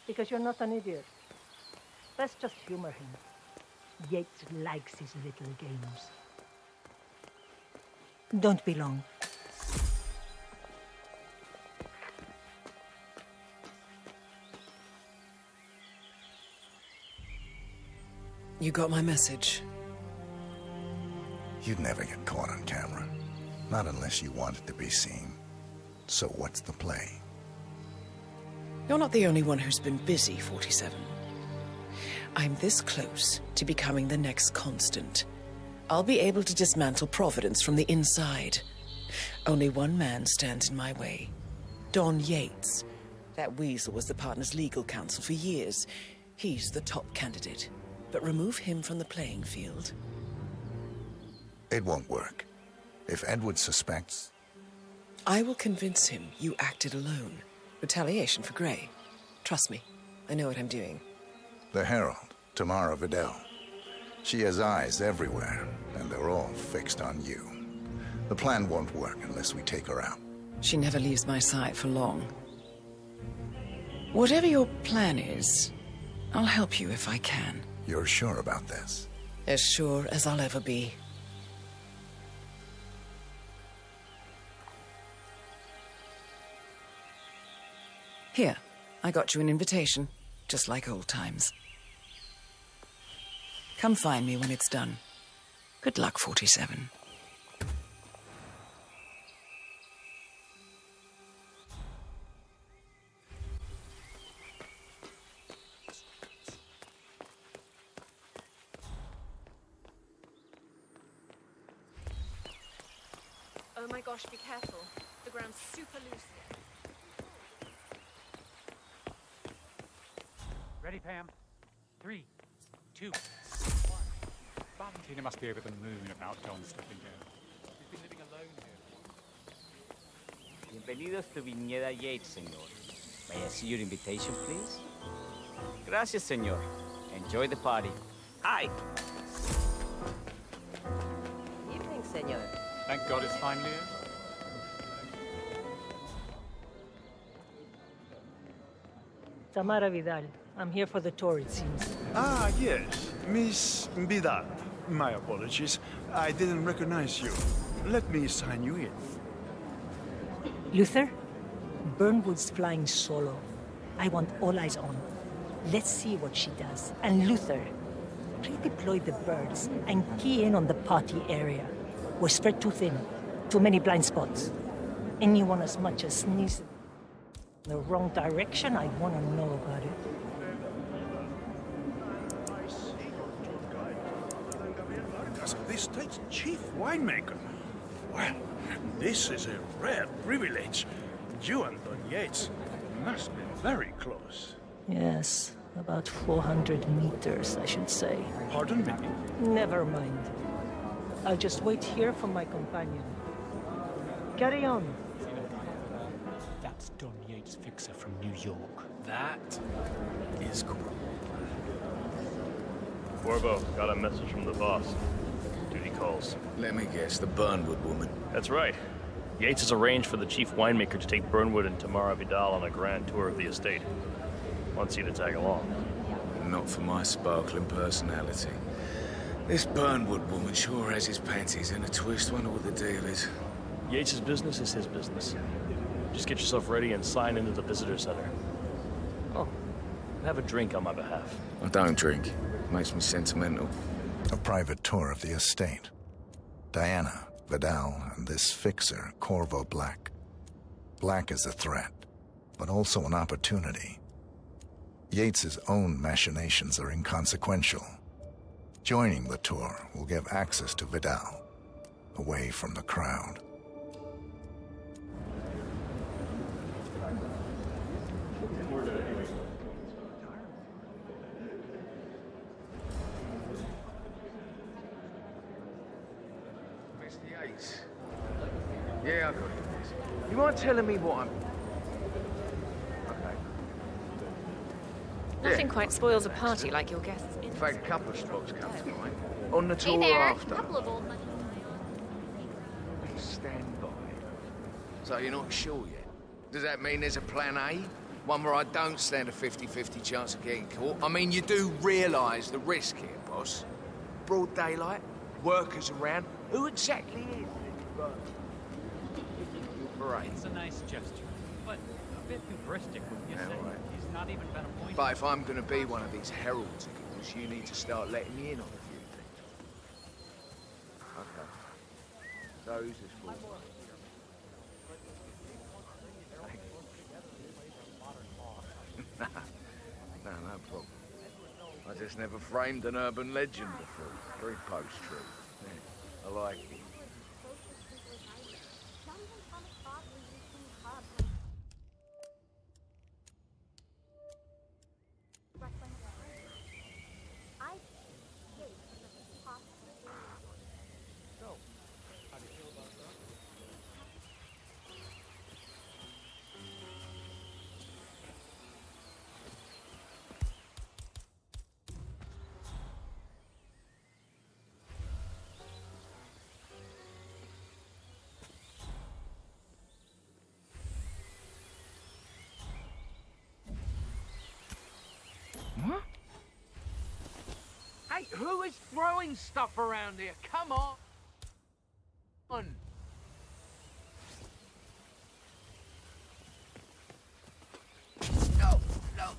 Because you're not an idiot. Let's just humor him. Yates likes his little games. Don't be long. You got my message. You'd never get caught on camera. Not unless you wanted to be seen. So what's the play? You're not the only one who's been busy, 47. I'm this close to becoming the next constant. I'll be able to dismantle Providence from the inside. Only one man stands in my way. Don Yates. That weasel was the partner's legal counsel for years. He's the top candidate. But remove him from the playing field. It won't work. If Edward suspects... I will convince him you acted alone. Retaliation for Gray. Trust me, I know what I'm doing. The Herald, Tamara Vidal. She has eyes everywhere, and they're all fixed on you. The plan won't work unless we take her out. She never leaves my side for long. Whatever your plan is, I'll help you if I can. You're sure about this? As sure as I'll ever be. Here, I got you an invitation, just like old times. Come find me when it's done. Good luck, 47. Oh my gosh, be careful. The ground's super loose here. Ready, Pam? 3, 2, 1. Valentina must be over the moon about Don stepping in. He's been living alone here. Bienvenidos to Viñeda Yates, señor. May I see your invitation, please? Gracias, señor. Enjoy the party. Hi. Evening, senor. Thank God it's finally over. Tamara Vidal. I'm here for the tour, it seems. Ah, yes. Miss Vidal. My apologies. I didn't recognize you. Let me sign you in. Luther? Burnwood's flying solo. I want all eyes on. Let's see what she does. And Luther, redeploy the birds and key in on the party area. We're spread too thin. Too many blind spots. Anyone as much as sneezes in the wrong direction, I want to know about it. The state's chief winemaker. Well, this is a rare privilege. You and Don Yates must be very close. Yes, about 400 meters, I should say. Pardon me? Never mind. I'll just wait here for my companion. Carry on. That's Don Yates' fixer from New York. That is cool. Corvo, got a message from the boss. Duty calls. Let me guess, the Burnwood woman. That's right. Yates has arranged for the chief winemaker to take Burnwood and Tamara Vidal on a grand tour of the estate. Wants you to tag along. Not for my sparkling personality. This Burnwood woman sure has his panties in a twist. Wonder what the deal is. Yates' business is his business. Just get yourself ready and sign into the visitor center. Oh, have a drink on my behalf. I don't drink. Makes me sentimental. A private tour of the estate. Diana, Vidal, and this fixer, Corvo Black. Black is a threat, but also an opportunity. Yates's own machinations are inconsequential. Joining the tour will give access to Vidal, away from the crowd. Mr. Yates. Yeah, I got it. You mind telling me what I'm... Okay. Nothing quite spoils a party like your guests. In fact, a couple of spots come to mind. On the tour Hey there, after. a couple of old money. Stand by. So you're not sure yet? Does that mean there's a plan A? One where I don't stand a 50-50 chance of getting caught. I mean, you do realise the risk here, boss. Broad daylight, workers around. Who exactly is this Right. It's a nice gesture, but a bit hubristic, wouldn't you say? Right. He's not even been appointed. But if I'm going to be one of these heralds of yours, you need to start letting me in on a few things. Okay. So who's this for? No problem. I just never framed an urban legend before. Very post-truth. Yeah, I like it. What? Hey, who is throwing stuff around here? Come on! No, no, no!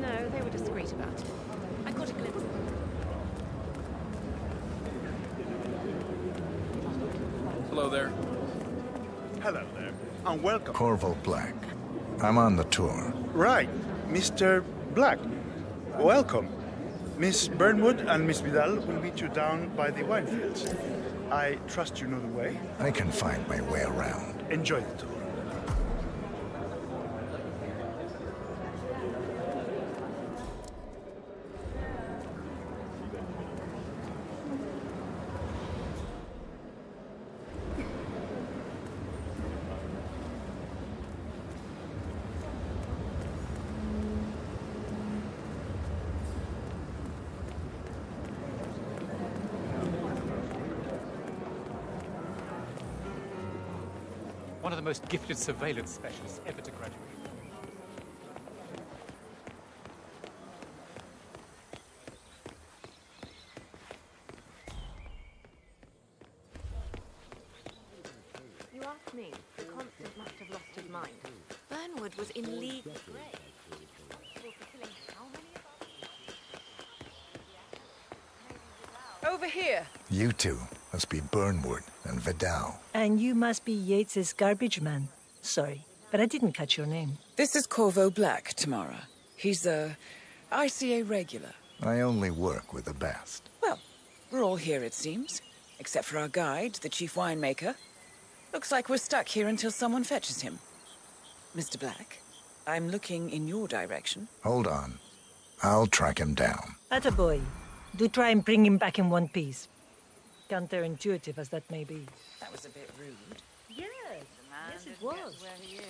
No, they were discreet about it. I got a glimpse of them. Hello there. Hello there, and welcome. Corvo Black. I'm on the tour. Right, Mr. Black. Welcome. Miss Burnwood and Miss Vidal will meet you down by the wine fields. I trust you know the way. I can find my way around. Enjoy the tour. One of the most gifted surveillance specialists ever to graduate. You asked me. The Constant must have lost his mind. Burnwood was in league with Grey. For killing how many of us? Over here. You two must be Burnwood and Vidal. And you must be Yates's garbage man. Sorry, but I didn't catch your name. This is Corvo Black, Tamara. He's a ICA regular. I only work with the best. Well, we're all here, it seems. Except for our guide, the chief winemaker. Looks like we're stuck here until someone fetches him. Mr. Black, I'm looking in your direction. Hold on. I'll track him down. Attaboy. Do try and bring him back in one piece. Counterintuitive as that may be. That was a bit rude. Yes, yes it was. Where he is.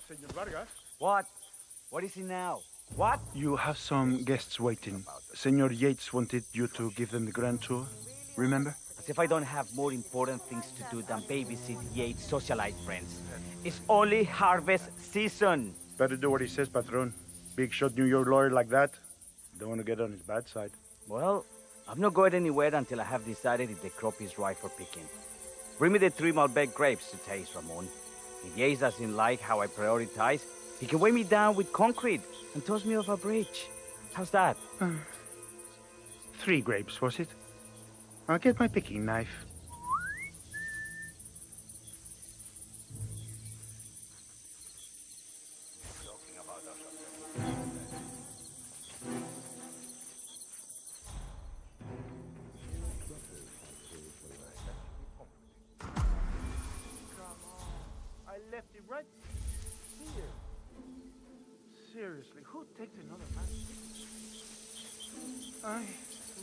Senor Vargas? What? What is it now? What? You have some guests waiting. Senor Yates wanted you to give them the grand tour. Remember? As if I don't have more important things to do than babysit Yates' socialite friends. It's only harvest season. Better do what he says, Patron. Big shot New York lawyer like that. Don't want to get on his bad side. Well, I'm not going anywhere until I have decided if the crop is right for picking. Bring me the 3 Malbec grapes to taste, Ramon. If Yates doesn't like how I prioritize, he can weigh me down with concrete and toss me off a bridge. How's that? 3 grapes, was it? I'll get my picking knife. I left it right here. Seriously, who takes another man?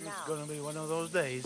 It's gonna be one of those days.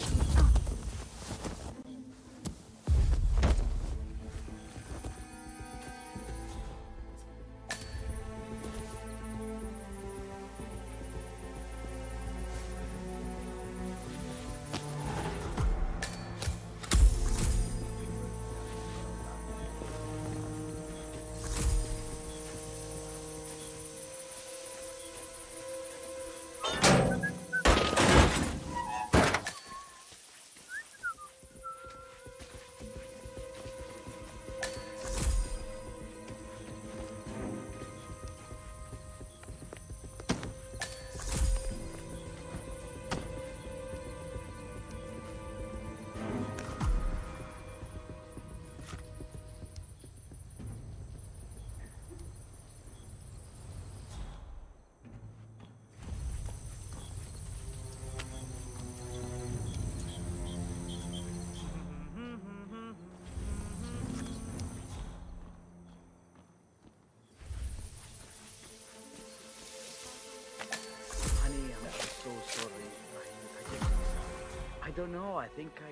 I don't know, I think I...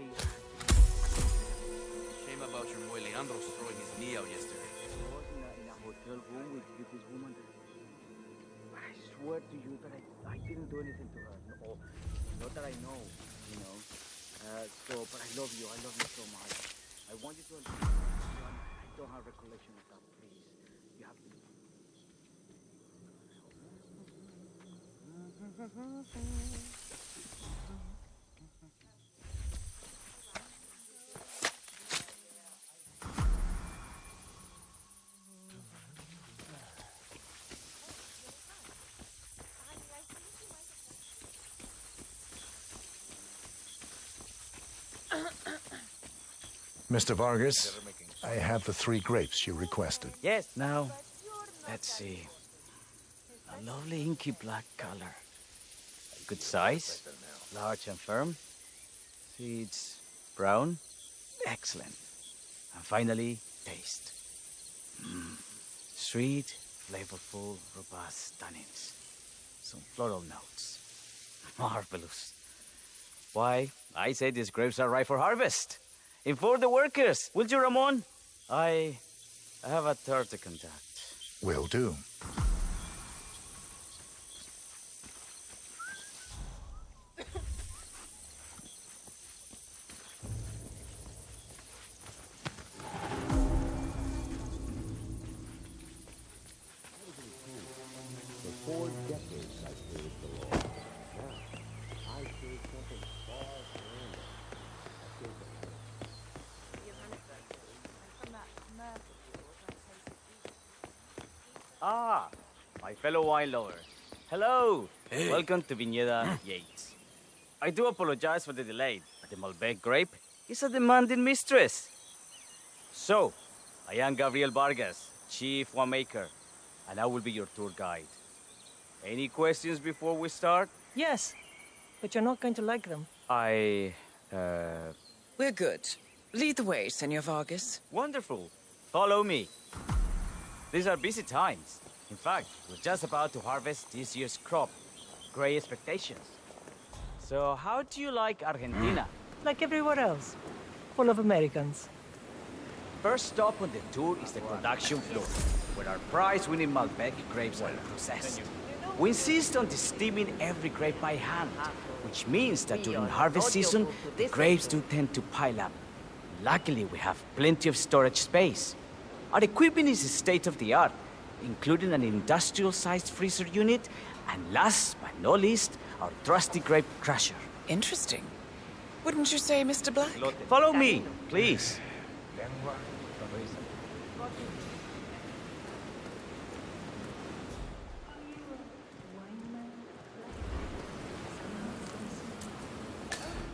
Shame about your boy Leandro's throwing his knee out yesterday. I was in a hotel room with this woman. I swear to you that I didn't do anything to her. No, not that I know, you know. But I love you so much. I want you to understand. I don't have recollection of that, please. You have to... Mr. Vargas, I have the 3 grapes you requested. Yes, now, let's see. A lovely inky black color. Good size, large and firm. Seeds brown, excellent. And finally, taste. Sweet, flavorful, robust tannins. Some floral notes. Marvelous. Why, I say these grapes are ripe for harvest. Inform the workers, will you, Ramon? I have a tour to conduct. Will do. Ah, my fellow wine lover. Hello. Hey. Welcome to Viñeda Yates. I do apologize for the delay, but the Malbec grape is a demanding mistress. So, I am Gabriel Vargas, Chief Winemaker, and I will be your tour guide. Any questions before we start? Yes, but you're not going to like them. We're good. Lead the way, Senor Vargas. Wonderful. Follow me. These are busy times. In fact, we're just about to harvest this year's crop. Great expectations. So how do you like Argentina? Like everywhere else. Full of Americans. First stop on the tour is the production floor, where our prize-winning Malbec grapes are processed. We insist on steaming every grape by hand, which means that during harvest season, the grapes do tend to pile up. Luckily, we have plenty of storage space. Our equipment is state-of-the-art, including an industrial-sized freezer unit, and last but not least, our trusty grape crusher. Interesting. Wouldn't you say, Mr. Black? Follow me, please.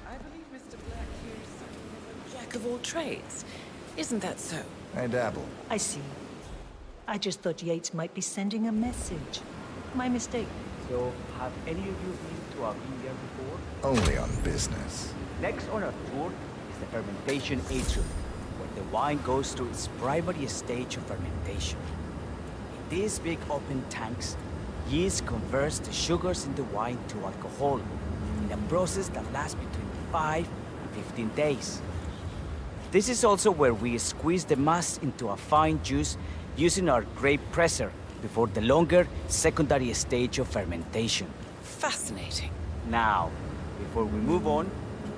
I believe Mr. Black here is something of a jack of all trades. Isn't that so? I dabble. I see. I just thought Yates might be sending a message. My mistake. So, have any of you been to our vineyard before? Only on business. Next on our tour is the fermentation atrium, where the wine goes through its primary stage of fermentation. In these big open tanks, yeast converts the sugars in the wine to alcohol, in a process that lasts between 5 and 15 days. This is also where we squeeze the must into a fine juice using our grape presser before the longer secondary stage of fermentation. Fascinating. Now, before we move on,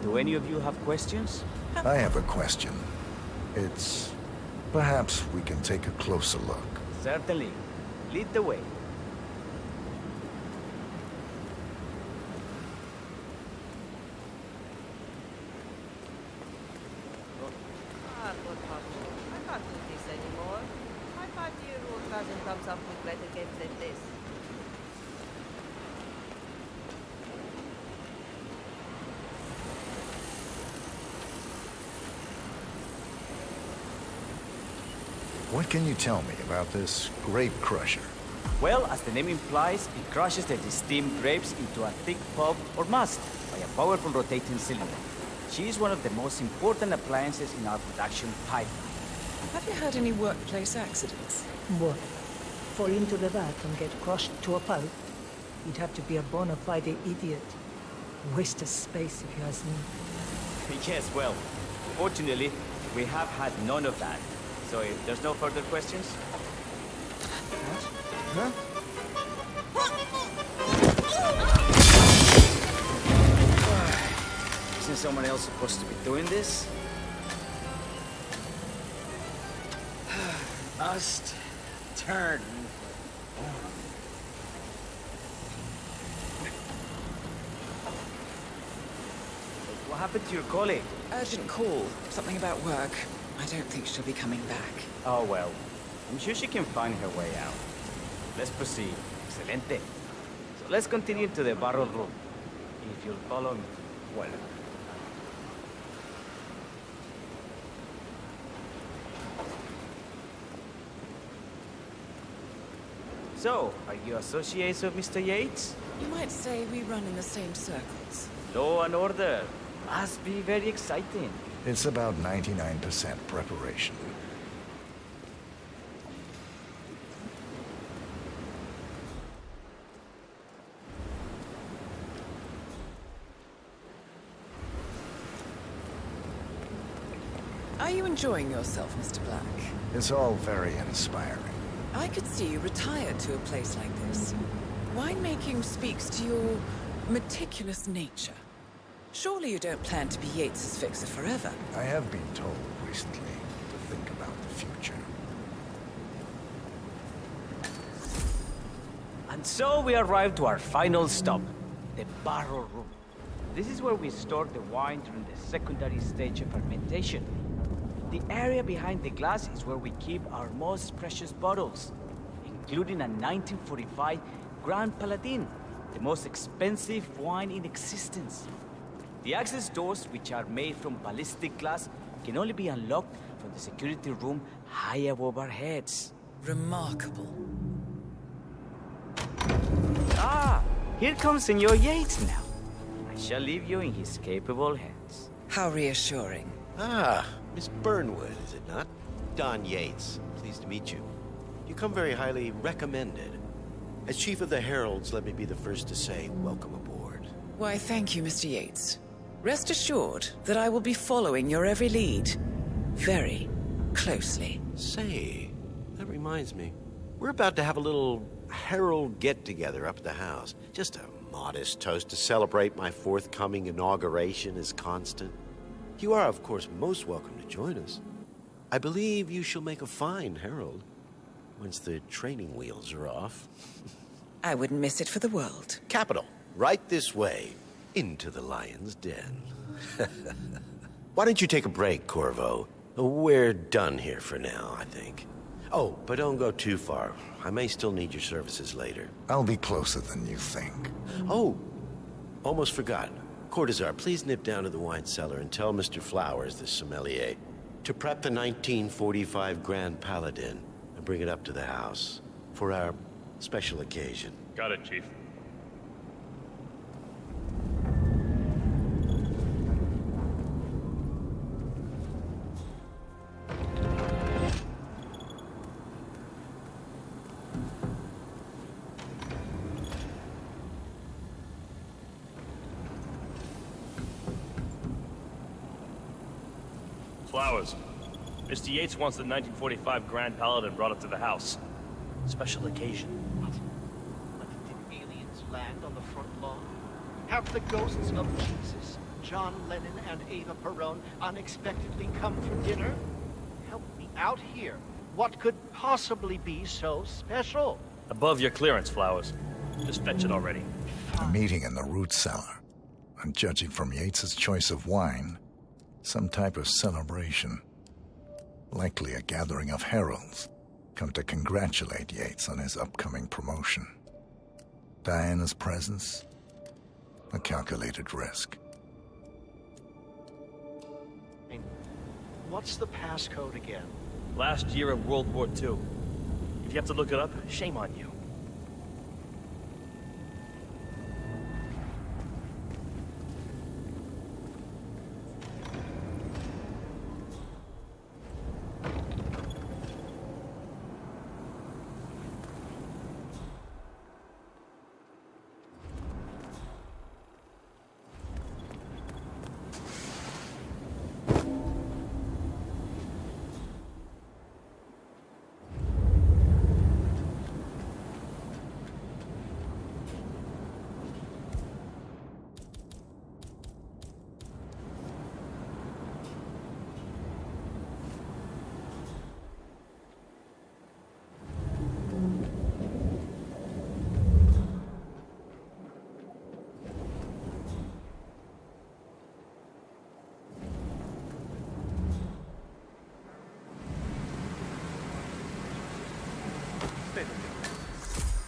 do any of you have questions? I have a question. It's... perhaps we can take a closer look. Certainly. Lead the way. Ah, good Pastor. I can't do this anymore. My 5-year-old cousin comes up with better games than this. What can you tell me about this grape crusher? Well, as the name implies, it crushes the steamed grapes into a thick pulp or must by a powerful rotating cylinder. She is one of the most important appliances in our production pipeline. Have you had any workplace accidents? What? Fall into the vat and get crushed to a pulp? You'd have to be a bona fide idiot. Waste of space, if you ask me. Yes, well, fortunately, we have had none of that. So if there's no further questions... Huh? Isn't someone else supposed to be doing this? Must turn. What happened to your colleague? Urgent call. Something about work. I don't think she'll be coming back. Oh, well. I'm sure she can find her way out. Let's proceed. Excelente. So let's continue to the barrel room. If you'll follow me. Well. So, are you associates of Mr. Yates? You might say we run in the same circles. Law and order. Must be very exciting. It's about 99% preparation. Are you enjoying yourself, Mr. Black? It's all very inspiring. I could see you retired to a place like this. Winemaking speaks to your meticulous nature. Surely you don't plan to be Yates's fixer forever. I have been told recently to think about the future. And so we arrived to our final stop, the barrel room. This is where we store the wine during the secondary stage of fermentation. The area behind the glass is where we keep our most precious bottles, including a 1945 Grand Paladin, the most expensive wine in existence. The access doors, which are made from ballistic glass, can only be unlocked from the security room high above our heads. Remarkable. Ah, here comes Senor Yates now. I shall leave you in his capable hands. How reassuring. Ah, Miss Burnwood, is it not? Don Yates. Pleased to meet you. You come very highly recommended. As Chief of the Heralds, let me be the first to say, welcome aboard. Why, thank you, Mr. Yates. Rest assured that I will be following your every lead. Very closely. Say, that reminds me. We're about to have a little herald get-together up at the house. Just a modest toast to celebrate my forthcoming inauguration as Constant. You are, of course, most welcome to join us. I believe you shall make a fine herald once the training wheels are off. I wouldn't miss it for the world. Capital. Right this way, into the lion's den. Why don't you take a break, Corvo? We're done here for now, I think. Oh, but don't go too far. I may still need your services later. I'll be closer than you think. Oh, almost forgot. Cortazar, please nip down to the wine cellar and tell Mr. Flowers, the sommelier, to prep the 1945 Grand Paladin and bring it up to the house for our special occasion. Got it, Chief. Flowers. Mr. Yates wants the 1945 Grand Paladin brought up to the house. Special occasion. But did aliens land on the front lawn? Have the ghosts of Jesus, John Lennon, and Eva Perón unexpectedly come for dinner? Help me out here. What could possibly be so special? Above your clearance, Flowers. Just fetch it already. A meeting in the root cellar. And judging from Yates's choice of wine, some type of celebration. Likely a gathering of heralds, come to congratulate Yates on his upcoming promotion. Diana's presence, a calculated risk. What's the passcode again? Last year of World War II. If you have to look it up, shame on you.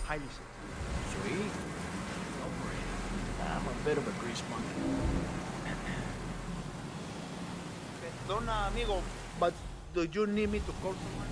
Highly sweet. I'm a bit of a grease monkey. Perdona, amigo, but do you need me to call someone?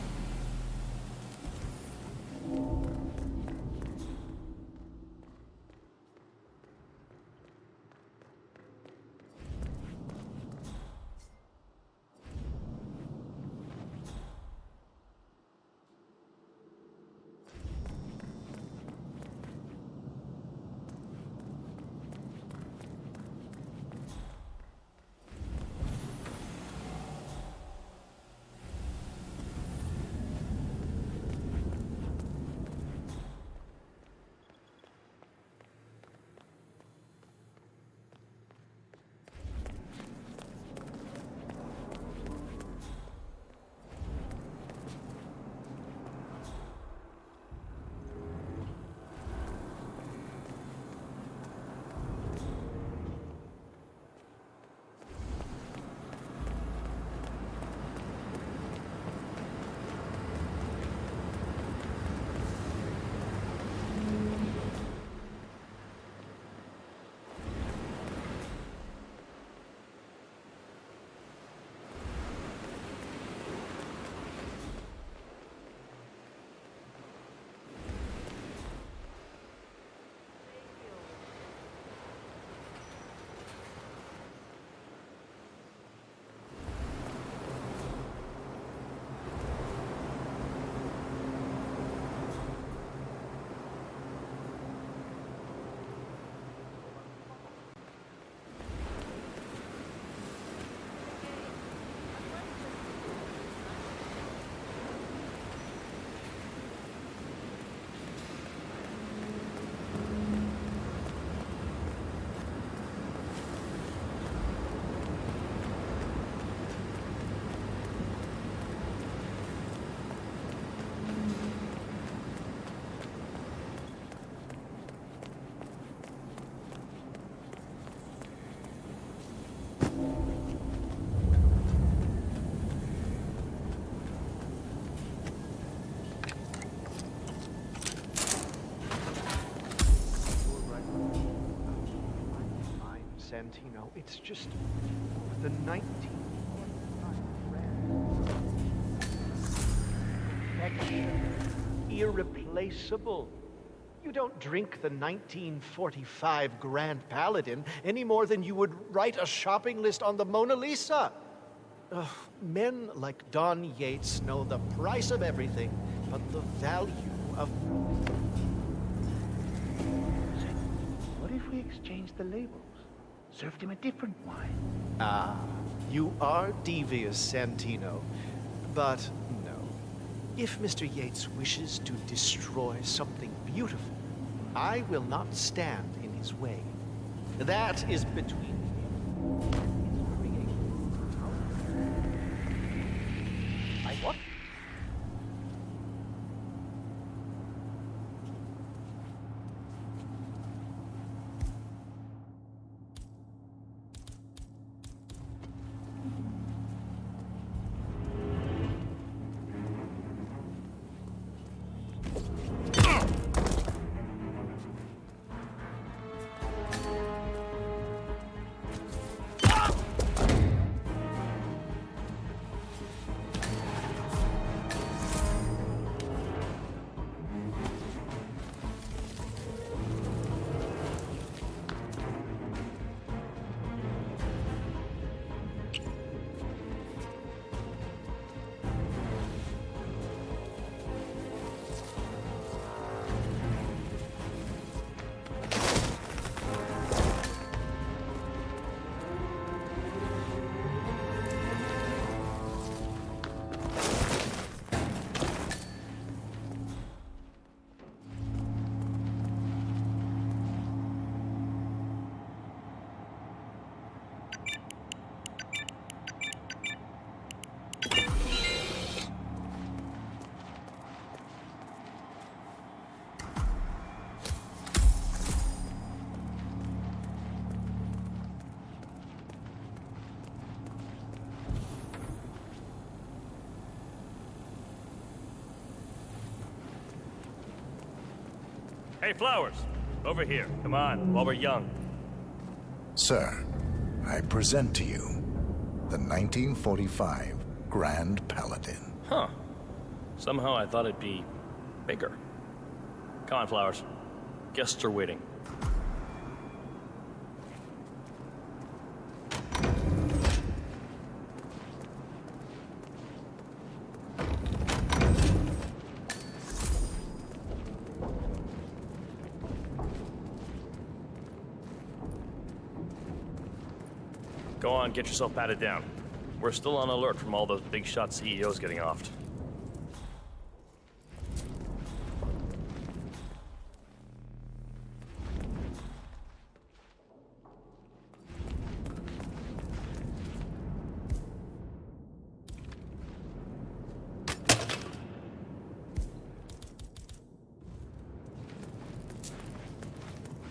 Santino. It's just the 1945 irreplaceable. You don't drink the 1945 Grand Paladin any more than you would write a shopping list on the Mona Lisa. Men like Don Yates know the price of everything, but the value of... What if we exchanged the labels? Served him a different wine? Ah, you are devious, Santino. But no. If Mr. Yates wishes to destroy something beautiful, I will not stand in his way. That is between what? Hey, Flowers! Over here. Come on, while we're young. Sir, I present to you the 1945 Grand Paladin. Huh. Somehow I thought it'd be bigger. Come on, Flowers. Guests are waiting. Go on, get yourself patted down. We're still on alert from all those big shot CEOs getting offed.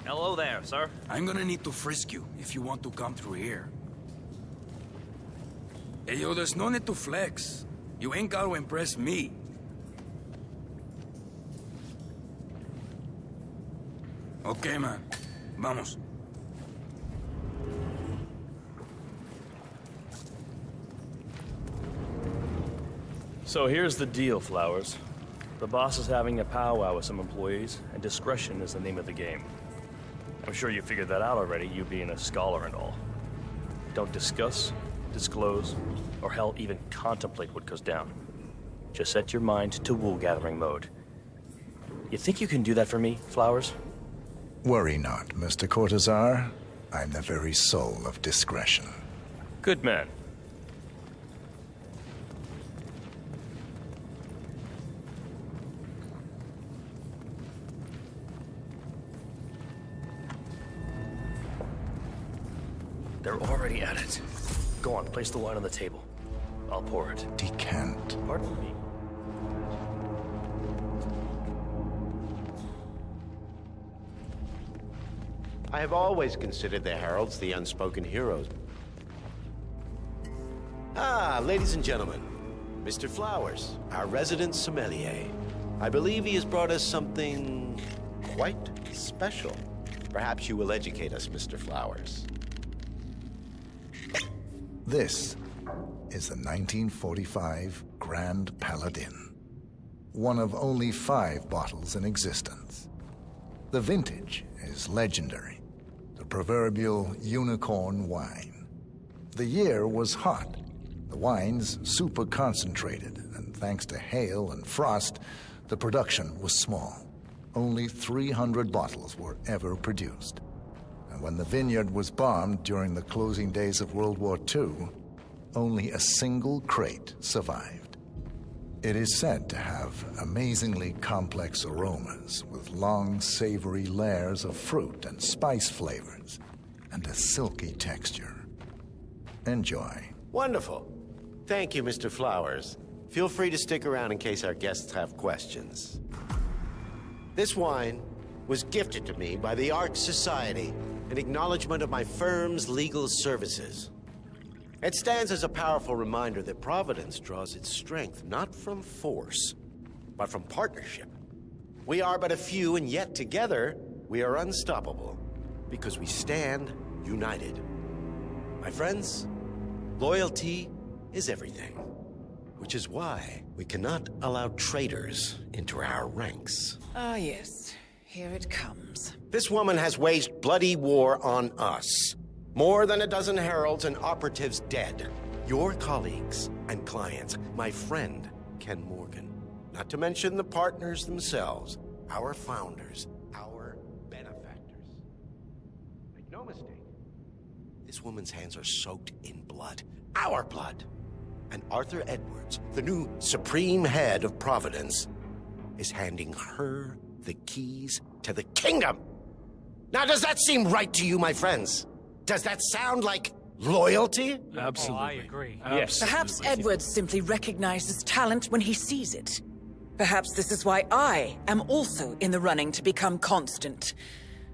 Hello there, sir. I'm gonna need to frisk you if you want to come through here. Hey, yo, there's no need to flex. You ain't gotta impress me. Okay, man. Vamos. So here's the deal, Flowers. The boss is having a powwow with some employees, and discretion is the name of the game. I'm sure you figured that out already, you being a scholar and all. Don't discuss, disclose, or hell, even contemplate what goes down. Just set your mind to wool-gathering mode. You think you can do that for me, Flowers? Worry not, Mr. Cortazar. I'm the very soul of discretion. Good man. They're already at it. Go on, place the wine on the table. I'll pour it. Decant. Pardon me. I have always considered the heralds the unspoken heroes. Ah, ladies and gentlemen, Mr. Flowers, our resident sommelier. I believe he has brought us something quite special. Perhaps you will educate us, Mr. Flowers. This is the 1945 Grand Paladin, one of only 5 bottles in existence. The vintage is legendary, the proverbial unicorn wine. The year was hot, the wine's super concentrated, and thanks to hail and frost, the production was small. Only 300 bottles were ever produced. And when the vineyard was bombed during the closing days of World War II, only a single crate survived. It is said to have amazingly complex aromas with long, savory layers of fruit and spice flavors, and a silky texture. Enjoy. Wonderful. Thank you, Mr. Flowers. Feel free to stick around in case our guests have questions. This wine was gifted to me by the Arch Society in acknowledgement of my firm's legal services. It stands as a powerful reminder that Providence draws its strength not from force, but from partnership. We are but a few, and yet together we are unstoppable because we stand united. My friends, loyalty is everything, which is why we cannot allow traitors into our ranks. Ah, yes. Here it comes. This woman has waged bloody war on us. More than a dozen heralds and operatives dead. Your colleagues and clients, my friend, Ken Morgan. Not to mention the partners themselves, our founders, our benefactors. Make no mistake, this woman's hands are soaked in blood. Our blood. And Arthur Edwards, the new supreme head of Providence, is handing her the keys to the kingdom. Now, does that seem right to you, my friends? Does that sound like loyalty? Absolutely. I agree. Yes. Perhaps Edwards simply recognizes talent when he sees it. Perhaps this is why I am also in the running to become constant.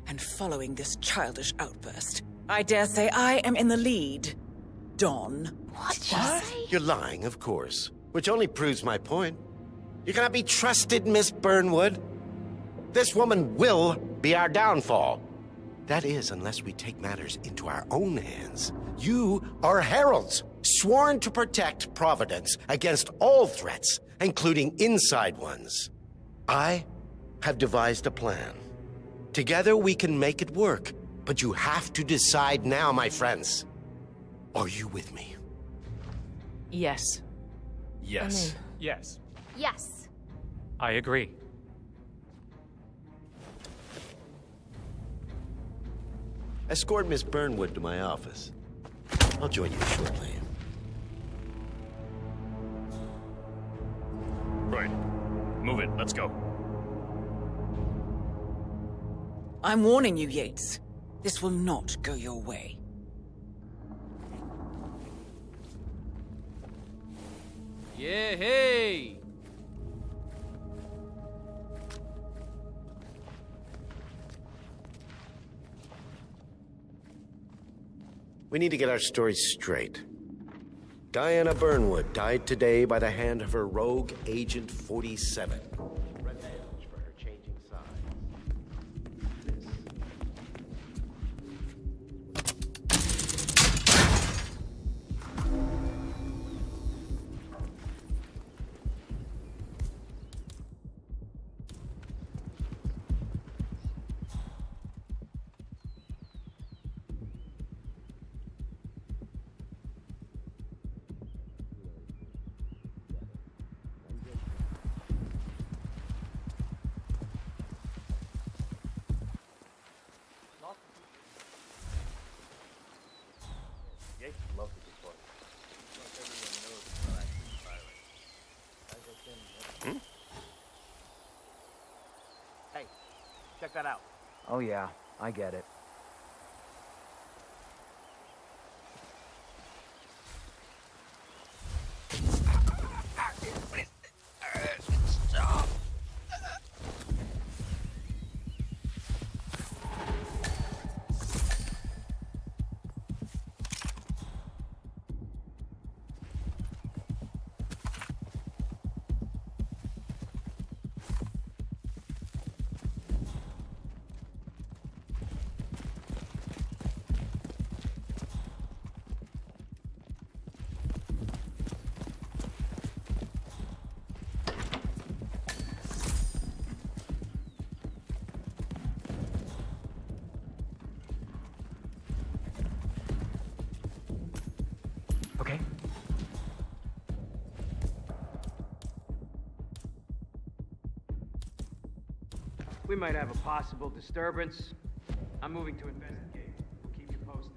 And following this childish outburst, I dare say I am in the lead. Dawn. What? You're lying, of course. Which only proves my point. You cannot be trusted, Miss Burnwood. This woman will be our downfall. That is, unless we take matters into our own hands. You are heralds, sworn to protect Providence against all threats, including inside ones. I have devised a plan. Together we can make it work, but you have to decide now, my friends. Are you with me? Yes. Yes. Yes. Yes. I agree. Escort Miss Burnwood to my office. I'll join you shortly. Right. Move it. Let's go. I'm warning you, Yates. This will not go your way. Yeah, hey! We need to get our stories straight. Diana Burnwood died today by the hand of her rogue Agent 47. Revenge for her changing Hey, check that out. Oh yeah, I get it. Okay. We might have a possible disturbance. I'm moving to investigate. We'll keep you posted.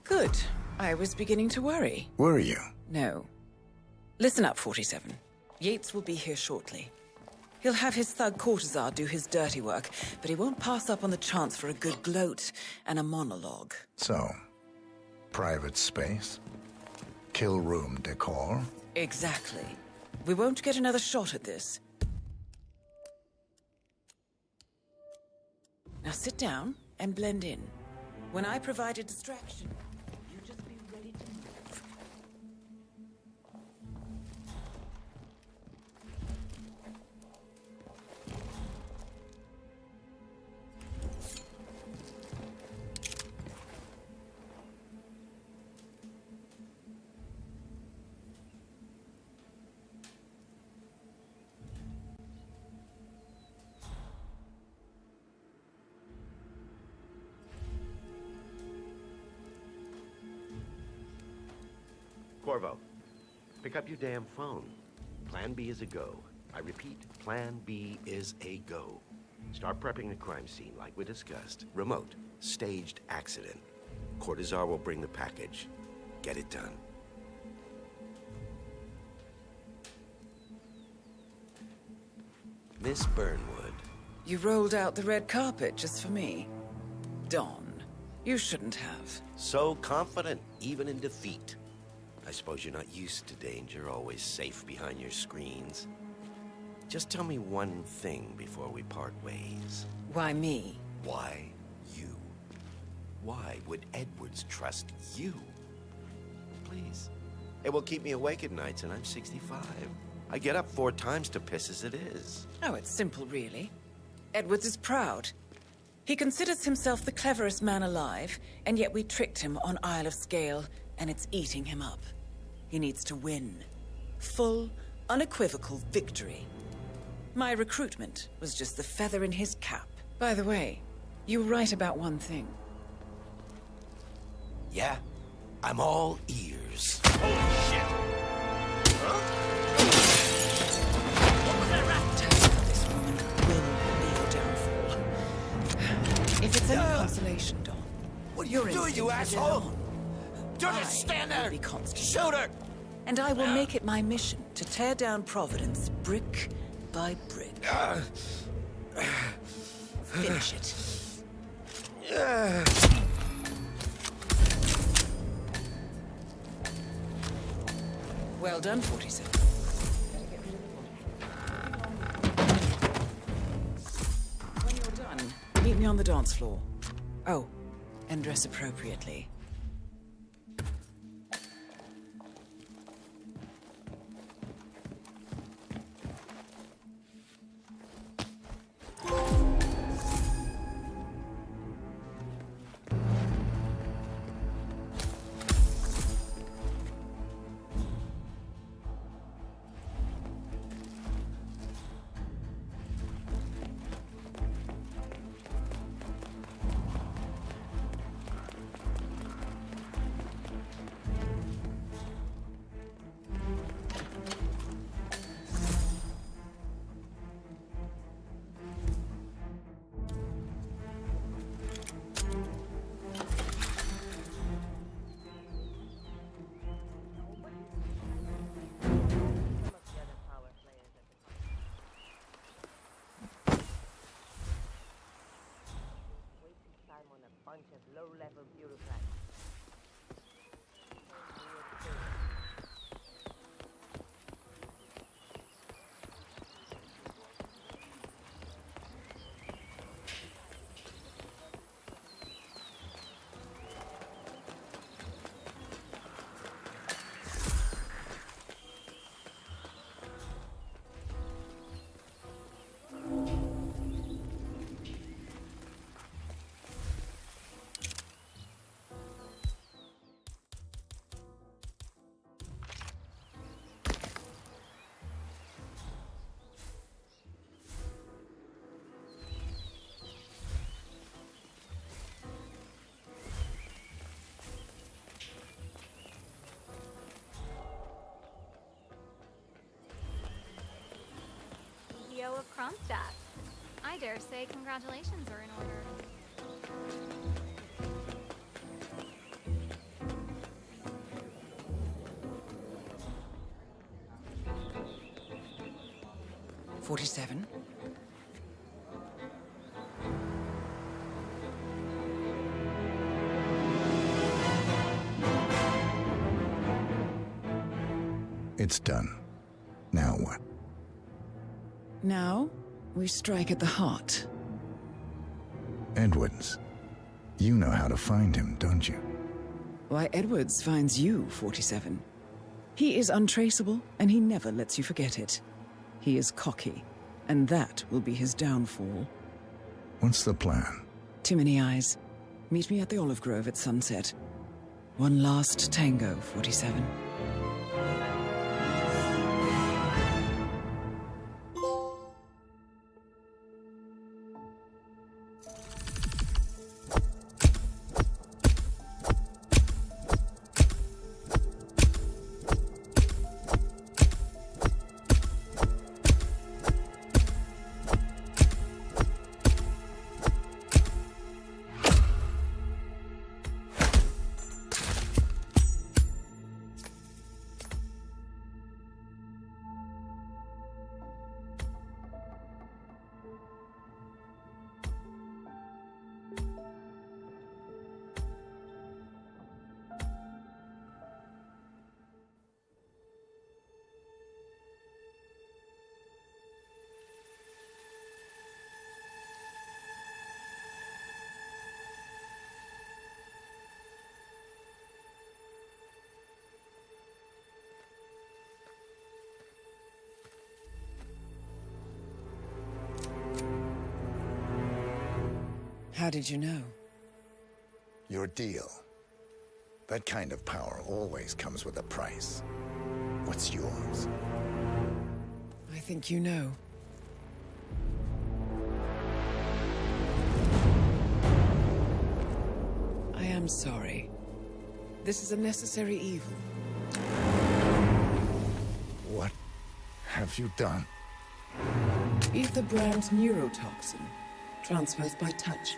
Good. I was beginning to worry. Were you? No. Listen up, 47. Yates will be here shortly. He'll have his thug Cortazar do his dirty work, but he won't pass up on the chance for a good gloat and a monologue. So, private space? Kill room decor? Exactly. We won't get another shot at this. Now sit down and blend in. When I provide a distraction, you just be ready to move. Corvo, pick up your damn phone. Plan B is a go. I repeat, Plan B is a go. Start prepping the crime scene like we discussed. Remote, staged accident. Cortazar will bring the package. Get it done. Miss Burnwood. You rolled out the red carpet just for me. Don, you shouldn't have. So confident, even in defeat. I suppose you're not used to danger, always safe behind your screens. Just tell me one thing before we part ways. Why me? Why you? Why would Edwards trust you? Please. It will keep me awake at nights, and I'm 65. I get up 4 times to piss as it is. Oh, it's simple, really. Edwards is proud. He considers himself the cleverest man alive, and yet we tricked him on Isle of Scale, and it's eating him up. He needs to win. Full, unequivocal victory. My recruitment was just the feather in his cap. By the way, you were right about one thing. Yeah? I'm all ears. Holy shit! This woman will be your downfall. If it's any consolation, Don. What are you doing, you asshole? Just stand there! Shoot her! And I will make it my mission to tear down Providence brick by brick. Finish it. Well done, 47. me on the dance floor. Oh, and dress appropriately. On a bunch of low-level bureaucrats. CEO of Kronstadt. I dare say congratulations are in order. 47. It's done. Now what? Now, we strike at the heart. Edwards. You know how to find him, don't you? Why, Edwards finds you, 47. He is untraceable, and he never lets you forget it. He is cocky, and that will be his downfall. What's the plan? Too many eyes. Meet me at the olive grove at sunset. One last tango, 47. How did you know? Your deal. That kind of power always comes with a price. What's yours? I think you know. I am sorry. This is a necessary evil. What have you done? Ether brand neurotoxin transfers by touch.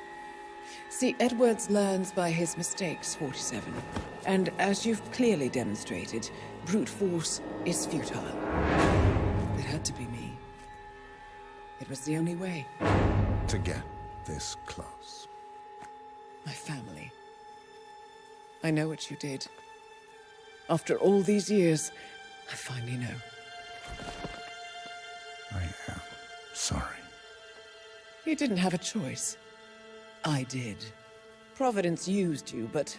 See, Edwards learns by his mistakes, 47. And as you've clearly demonstrated, brute force is futile. It had to be me. It was the only way. To get this close. My family. I know what you did. After all these years, I finally know. I am sorry. You didn't have a choice. I did. Providence used you, but